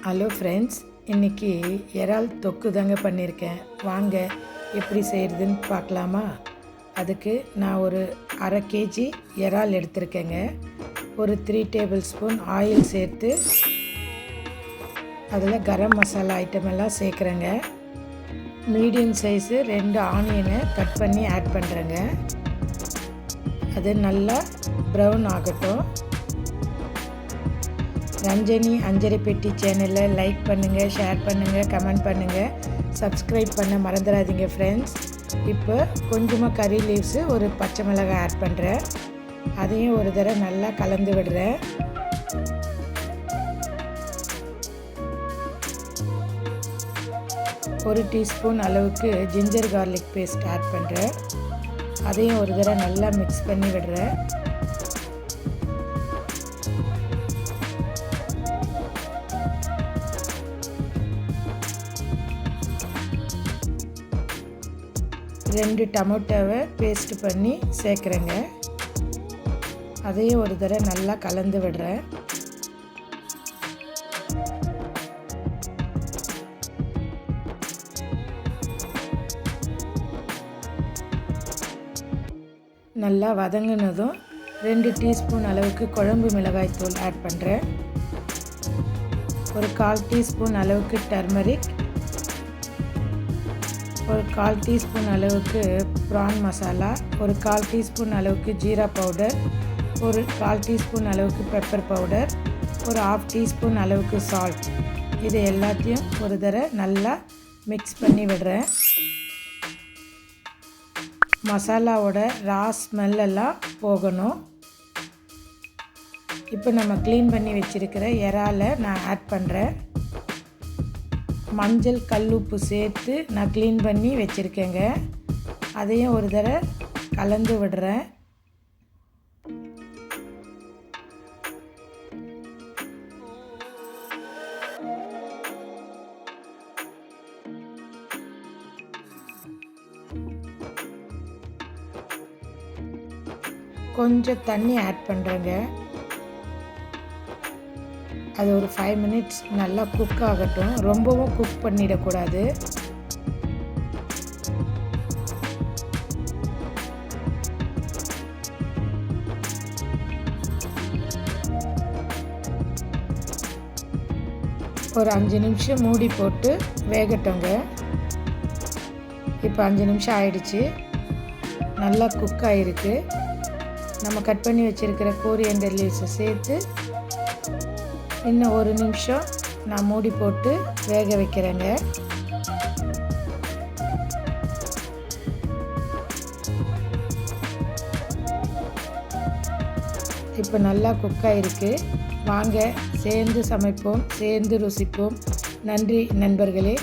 Hello friends, இன்றைக்கி இறால் தொக்கு தாங்க பண்ணியிருக்கேன். வாங்க எப்படி செய்கிறதுன்னு பார்க்கலாமா? அதுக்கு நான் ஒரு அரை கேஜி இறால் எடுத்திருக்கேங்க. ஒரு 3 டேபிள் ஸ்பூன் ஆயில் சேர்த்து அதில் கரம் மசாலா ஐட்டம் எல்லாம் சேர்க்குறேங்க. மீடியம் சைஸு 2 ஆனியனை கட் பண்ணி ஆட் பண்ணுறேங்க. அது நல்லா ப்ரௌன் ஆகட்டும். ரஞ்சனி அஞ்சரை பெட்டி சேனலை லைக் பண்ணுங்கள், ஷேர் பண்ணுங்கள், கமெண்ட் பண்ணுங்கள், சப்ஸ்கிரைப் பண்ண மறந்துடாதீங்க ஃப்ரெண்ட்ஸ். இப்போ கொஞ்சமாக கறி லீவ்ஸு, ஒரு பச்சை மிளகாய் ஆட் பண்ணுறேன். அதையும் ஒரு தடவை நல்லா கலந்து விடுறேன். ஒரு டீஸ்பூன் அளவுக்கு ஜிஞ்சர் கார்லிக் பேஸ்ட் ஆட் பண்ணுறேன். அதையும் ஒரு தடவை நல்லா மிக்ஸ் பண்ணி விடுறேன். ரெண்டு டொமேட்டோவை பேஸ்ட் பண்ணி சேர்க்குறேங்க. அதையும் ஒரு தடவை நல்லா கலந்து விடுறேன். நல்லா வதங்கினதும் 2 டீஸ்பூன் அளவுக்கு குழம்பு மிளகாய் தூள் ஆட் பண்ணுறேன். ஒரு 1/4 டீஸ்பூன் அளவுக்கு டர்மரிக், ஒரு 1/4 டீஸ்பூன் அளவுக்கு ப்ரான் மசாலா, ஒரு 1/4 டீஸ்பூன் அளவுக்கு ஜீரா பவுடர், ஒரு 1/4 டீஸ்பூன் அளவுக்கு பெப்பர் பவுடர், ஒரு 1/2 டீஸ்பூன் அளவுக்கு சால்ட். இது எல்லாத்தையும் ஒரு தடவை நல்லா மிக்ஸ் பண்ணி விடுறேன். மசாலாவோட ரா ஸ்மெல்லெல்லாம் போகணும். இப்போ நம்ம க்ளீன் பண்ணி வச்சுருக்கிற இறாலை நான் ஆட் பண்ணுறேன். மஞ்சள் கல்லுப்பு சேர்த்து நான் க்ளீன் பண்ணி வச்சுருக்கேங்க. அதையும் ஒரு தடவை கலந்து விடுறேன். கொஞ்சம் தண்ணி ஆட் பண்ணுறேங்க. அது ஒரு 5 மினிட்ஸ் நல்லா குக் ஆகட்டும். ரொம்பவும் குக் பண்ணிடக்கூடாது. ஒரு 5 நிமிஷம் மூடி போட்டு வேகட்டோங்க. இப்போ 5 நிமிஷம் ஆயிடுச்சு. நல்லா குக் ஆகிருக்கு. நம்ம கட் பண்ணி வச்சுருக்கிற கோரியண்டர் லீவ்ஸை சேர்த்து இன்னும் 1 நிமிஷம் நான் மூடி போட்டு வேக வைக்கிறேங்க. இப்போ நல்லா குக் ஆகிருக்கு. வாங்க சேர்ந்து சமைப்போம், சேர்ந்து ருசிப்போம். நன்றி நண்பர்களே.